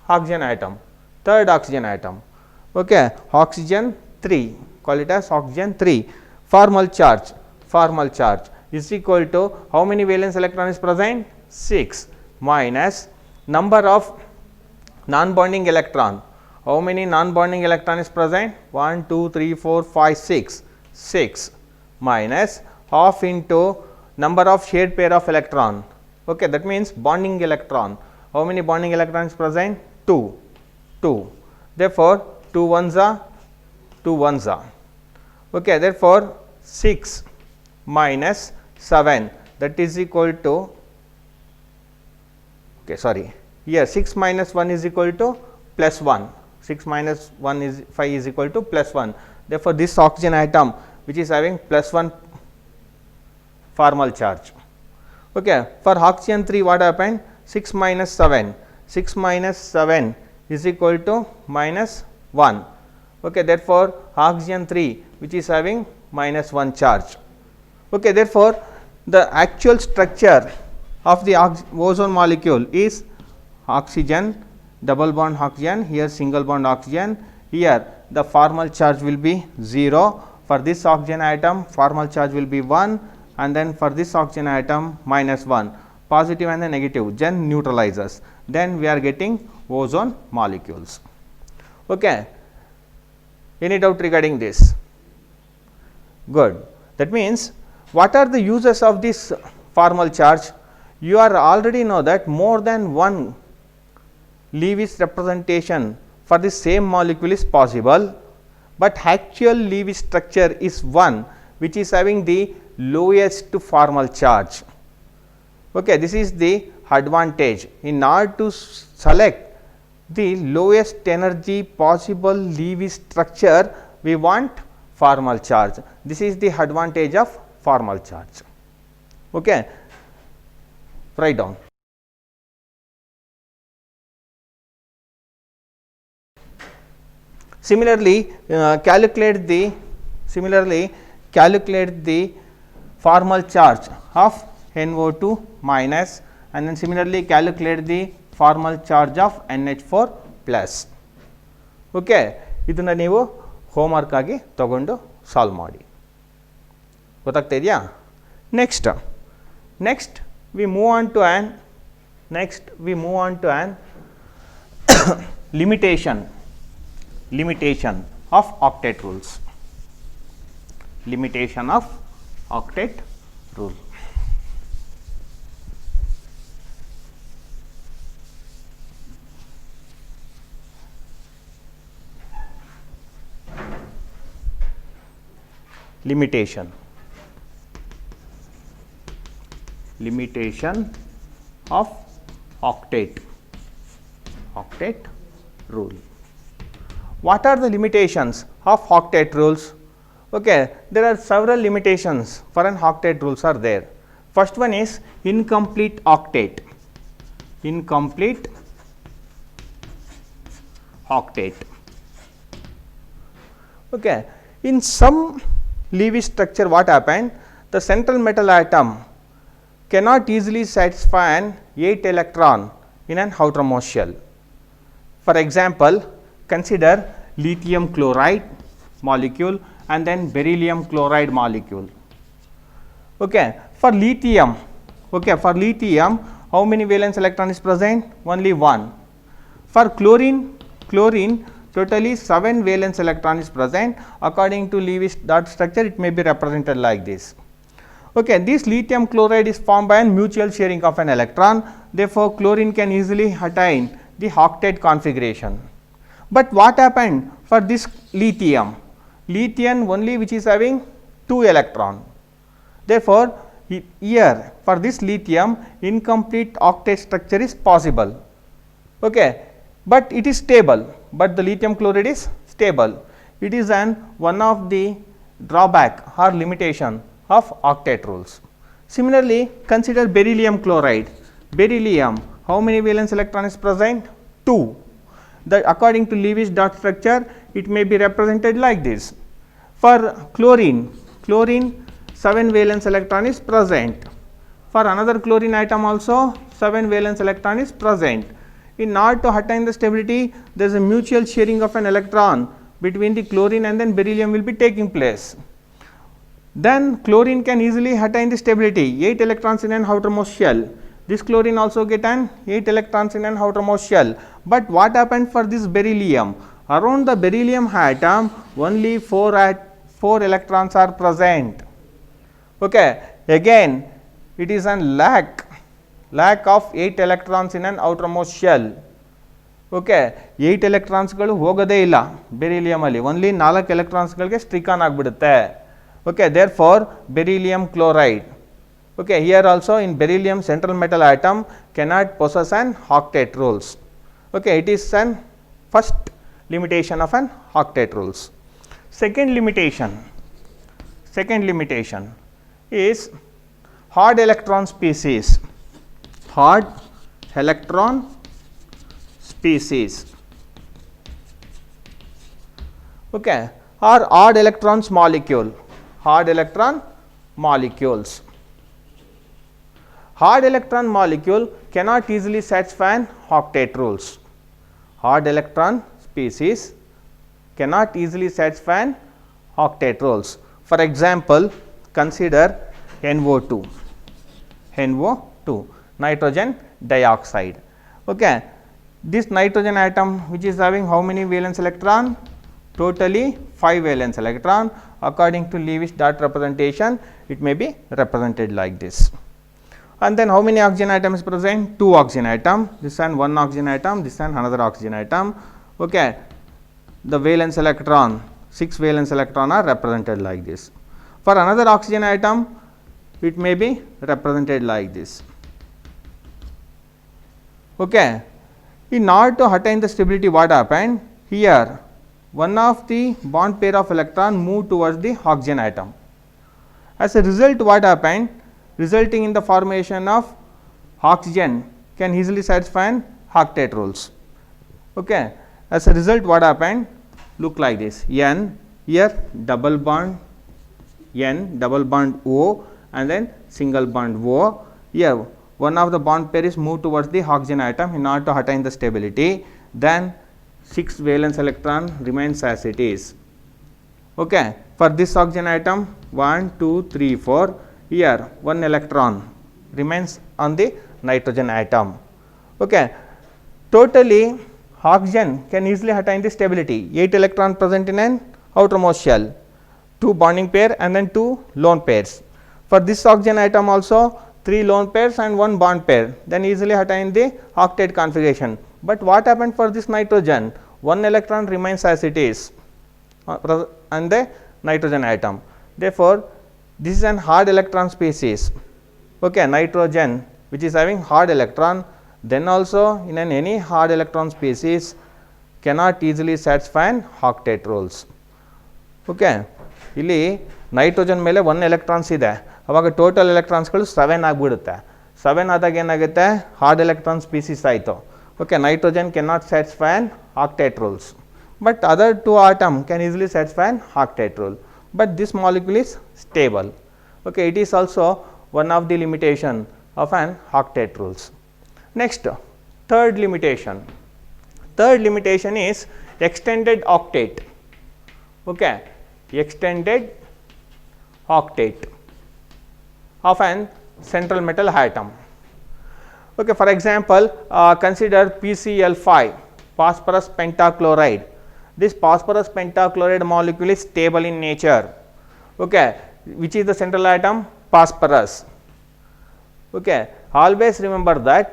oxygen atom. Oxygen 3, call it as oxygen 3. Formal charge is equal to how many valence electron is present? 6 minus number of non-bonding electron. How many non-bonding electron is present? 1, 2, 3, 4, 5, 6. 6 minus half into number of shared pair of electron. That means bonding electron. How many bonding electrons present? 2. Therefore, 2 ones are, 2 ones are. Therefore, 6 minus 7, that is equal to, here 6 minus 1 is equal to plus 1. 6 minus 1 is 5 is equal to plus 1. Therefore, this oxygen atom which is having plus 1 formal charge. For oxygen 3, what happened? 6 minus 7. 6 minus 7 is equal to minus 1. Therefore, oxygen 3 which is having minus 1 charge. Therefore, the actual structure of the ozone molecule is oxygen, double bond oxygen, here single bond oxygen, here the formal charge will be 0. For this oxygen atom, formal charge will be 1, and then for this oxygen atom minus 1, positive and the negative, then neutralizes. Then we are getting ozone molecules. Any doubt regarding this? Good. That means, what are the uses of this formal charge? You are already know that more than one Lewis representation for the same molecule is possible, but actual Lewis structure is one which is having the lowest formal charge. This is the advantage. In order to select the lowest energy possible Lewis structure, we want formal charge. This is the advantage of formal charge. Write down. Similarly, calculate the formal charge of NO2 minus, and then similarly calculate the formal charge of NH4 plus. ಇದನ್ನ ನೀವು homework ಆಗಿ ತಗೊಂಡು solve ಮಾಡಿ. ಗೊತ್ತಾಗ್ತಾ ಇದೆಯಾ? Next we move on to an limitation of octet rules. Limitation of octet rule. Limitation of octet rule. What are the limitations of octet rules? There are several limitations for an octet rules are there. First one is incomplete octet. In some Lewis structure, what happened? The central metal atom cannot easily satisfy an 8 electron in an outermost shell. For example, consider lithium chloride molecule and then beryllium chloride molecule. For lithium, how many valence electron is present? Only 1. For chlorine, totally 7 valence electron is present. According to Lewis dot structure, it may be represented like this. Okay, this lithium chloride is formed by a mutual sharing of an electron. Therefore, chlorine can easily attain the octet configuration. But what happened for this lithium? Lithium only which is having 2 electron. Therefore, here for this lithium incomplete octet structure is possible. Okay, but it is stable, but the lithium chloride is stable. It is one of the drawback or limitation of octet rules. Similarly, consider beryllium chloride. Beryllium, how many valence electron is present? 2. According to Lewis dot structure, it may be represented like this. For chlorine, 7 valence electron is present. For another chlorine atom also 7 valence electron is present. In order to attain the stability, there is a mutual sharing of an electron between the chlorine and then beryllium will be taking place. Then chlorine can easily attain the stability, 8 electrons in an outermost shell. This chlorine also get an 8 electrons in an outermost shell. But what happened for this beryllium? Around the beryllium atom only 4 electrons are present. Okay, again it is a lack of 8 electrons in an outermost shell. Okay, 8 electrons ಗಳು ಹೋಗೋದೇ ಇಲ್ಲ beryllium ಅಲ್ಲಿ, only 4 electrons ಗಳಿಗೆ strict on ಆಗಿಬಿಡುತ್ತೆ. Okay, therefore beryllium chloride. Okay, here also in beryllium central metal atom cannot possess an octet rules. Okay, it is an first limitation of an octet rules. Second limitation is hard electron species. Hard electron species. Okay, or odd electrons molecule. Hard electron molecules. Hard electron molecule cannot easily satisfy octet rules. Hard electron species cannot easily satisfy octet rules. For example, consider NO2, nitrogen dioxide. Okay, this nitrogen atom which is having how many valence electron? Totally 5 valence electron. According to Lewis dot representation, it may be represented like this. And then how many oxygen atoms is present? 2 oxygen atom. This and 1 oxygen atom, this and another oxygen atom. Okay, the valence electron, 6 valence electron are represented like this. For another oxygen atom, it may be represented like this. Okay, in order to attain the stability, what happened here? One of the bond pair of electron move towards the oxygen atom. As a result, what happened? Resulting in the formation of oxygen can easily satisfy octet rules. Okay, as a result, what happened? Look like this. N here double bond N, double bond O, and then single bond O. Here one of the bond pair is moved towards the oxygen atom in order to attain the stability. Then 6 valence electron remains as it is. Okay, for this oxygen atom 1, 2, 3, 4. Here 1 electron remains on the nitrogen atom. Okay, totally oxygen can easily attain the stability, 8 electron present in an outermost shell, 2 bonding pair and then 2 lone pairs. For this oxygen atom also 3 lone pairs and 1 bond pair, then easily attain the octet configuration. But what happened for this nitrogen? 1 electron remains as it is on the nitrogen atom. Therefore, this is an hard electron species. Okay, nitrogen which is having hard electron, then also in any hard electron species cannot easily satisfy octet rules. Okay, ಇಲ್ಲಿ nitrogen ಮೇಲೆ 1 electrons ಇದೆ, ಅವಾಗ total ಎಲೆಕ್ಟ್ರಾನ್ಸ್ಗಳು 7 ಆಗಿಬಿಡುತ್ತೆ. 7 ಆದಾಗ ಏನಾಗುತ್ತೆ? Hard electron species ಆಯಿತು. Okay, nitrogen cannot satisfy an octet rules, but other 2 atom can easily satisfy an octet rule, but this molecule is stable. Okay, it is also one of the limitation of an octet rules. Next, third limitation is extended octet. Okay, extended octet of an central metal atom. Okay, for example, consider PCl5, phosphorus pentachloride. this phosphorus pentachloride molecule is stable in nature. Okay. Which is the central atom? Phosphorus. Okay. Always remember that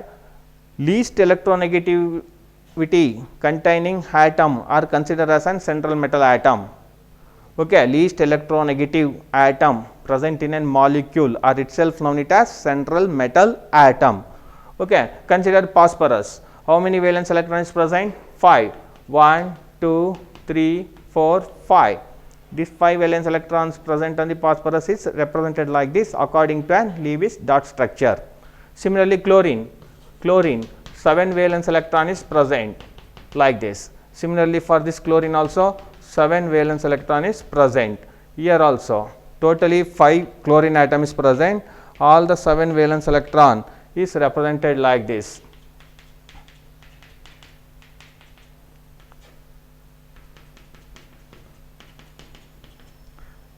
least electronegativity containing atom are considered as an central metal atom. Okay. Least electronegative atom present in a molecule are itself known it as central metal atom. Okay. Consider phosphorus. How many valence electrons present? 5. 1, 2, 3, 4, 5. These 5 valence electrons present on the phosphorus is represented like this according to an Lewis dot structure. Similarly, chlorine 7 valence electron is present like this. Similarly, for this chlorine also 7 valence electron is present. Here also totally 5 chlorine atom is present. All the 7 valence electron is represented like this.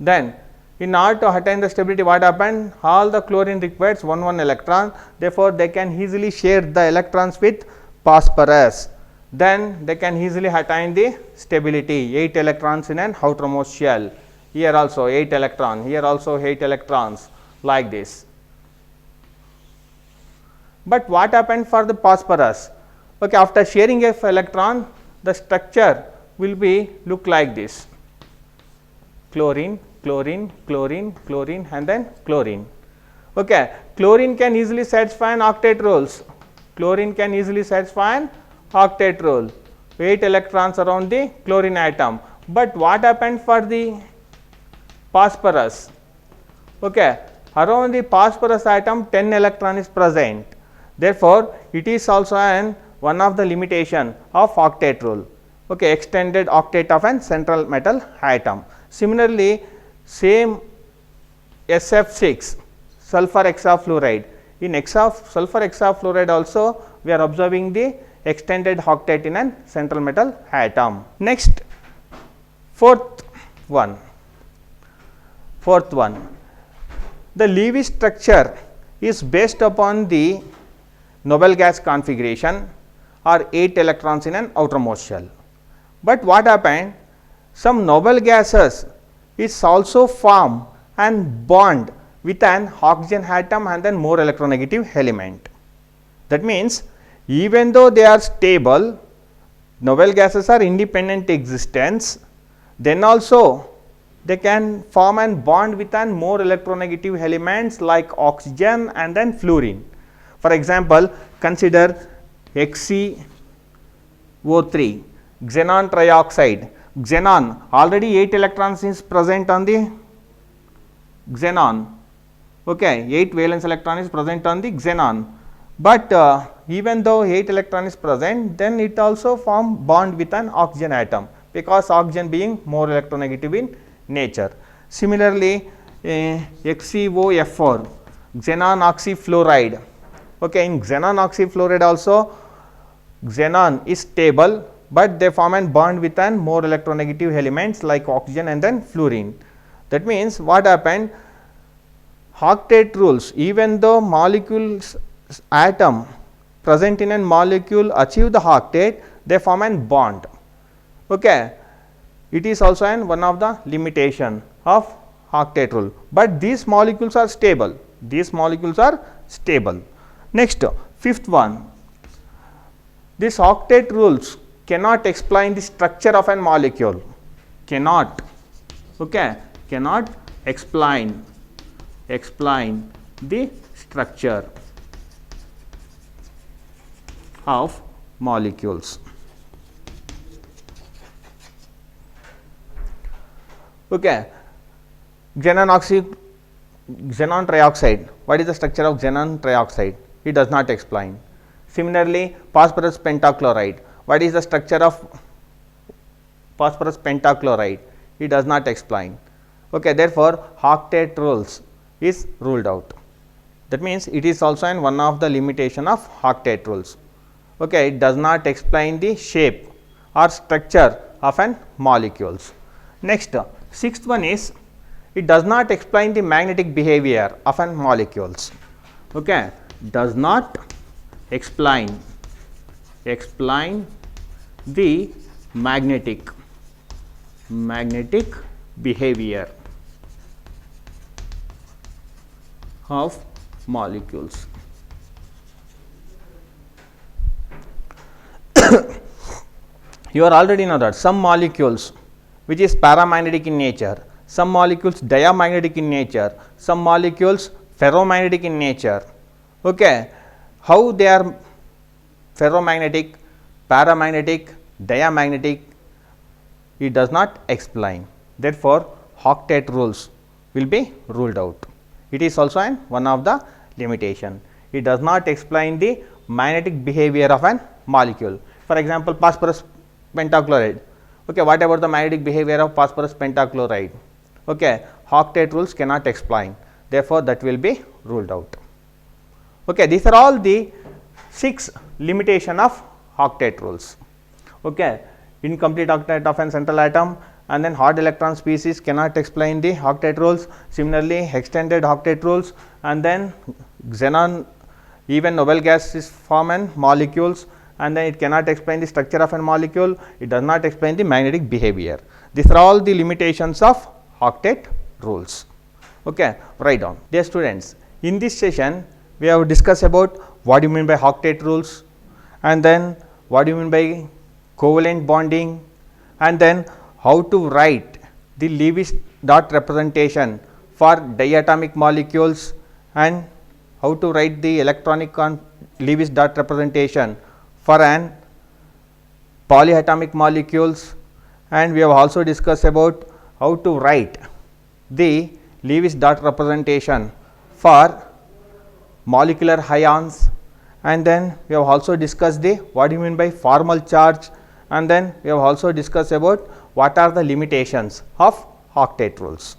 Then in order to attain the stability, what happened? All the chlorine requires 1 electron, therefore, they can easily share the electrons with phosphorus. Then they can easily attain the stability, 8 electrons in an outermost shell. Here also 8 electrons, here also 8 electrons like this. But what happened for the phosphorus? Okay, after sharing of electron, the structure will be look like this: chlorine, chlorine, chlorine, chlorine, and then chlorine. Okay. Chlorine can easily satisfy an octet rules. Chlorine can easily satisfy an octet rule. 8 electrons around the chlorine atom. But what happened for the phosphorus? Okay. Around the phosphorus atom 10 electron is present. Therefore, it is also one of the limitation of octet rule. Okay. Extended octet of an central metal atom. Similarly, same SF6 sulfur hexafluoride. In sulfur hexafluoride also we are observing the extended octet in an central metal atom. Next, fourth one. The Lewis structure is based upon the noble gas configuration or 8 electrons in an outermost shell. But what happened? Some noble gases is also form and bond with an oxygen atom and then more electronegative element. That means, even though they are stable, noble gases are independent existence, then also they can form and bond with an more electronegative elements like oxygen and then fluorine. For example, consider XeO3, xenon trioxide. Xenon, already 8 electrons is present on the xenon. Okay, 8 valence electron is present on the xenon. But even though 8 electron is present, then it also form bond with an oxygen atom, because oxygen being more electronegative in nature. Similarly, XeOF4, xenon oxyfluoride. Okay, in xenon oxyfluoride also xenon is stable, but they form and bond with an more electronegative elements like oxygen and then fluorine. That means, what happened? Octet rules, even though molecules atom present in a molecule achieve the octet, they form an bond. Okay. It is also one of the limitation of octet rule, but these molecules are stable. Next, fifth one. This octet rules cannot explain the structure of a molecule. Cannot explain the structure of molecules. Okay. Xenon trioxide. What is the structure of xenon trioxide? It does not explain. Similarly, phosphorus pentachloride. What is the structure of phosphorus pentachloride? It does not explain. Okay. Therefore, octet rules is ruled out. That means, it is also one of the limitation of octet rules. Okay. It does not explain the shape or structure of an molecules. Next, sixth one is, it does not explain the magnetic behavior of an molecules. Okay. Does not explain the magnetic magnetic behavior of molecules. You are already know that some molecules which is paramagnetic in nature, some molecules diamagnetic in nature, some molecules ferromagnetic in nature. Okay. How they are ferromagnetic, paramagnetic, diamagnetic, it does not explain. Therefore, octet rules will be ruled out. It is also one of the limitation. It does not explain the magnetic behavior of an molecule. For example, phosphorus pentachloride. Okay, what about the magnetic behavior of phosphorus pentachloride? Okay, octet rules cannot explain. Therefore, that will be ruled out. Okay, these are all the 6 limitation of octet rules. Okay, incomplete octet of an central atom, and then hard electron species cannot explain the octet rules. Similarly, extended octet rules, and then xenon, even noble gas is form in molecules, and then it cannot explain the structure of a molecule. It does not explain the magnetic behavior. These are all the limitations of octet rules. Okay, write down. Dear students, in this session we have discussed about what do you mean by octet rules, and then what do you mean by covalent bonding, and then how to write the Lewis dot representation for diatomic molecules, and how to write the electronic Lewis dot representation for an polyatomic molecules, and we have also discussed about how to write the Lewis dot representation for molecular ions, and then we have also discussed the what do you mean by formal charge, and then we have also discussed about what are the limitations of octet rules.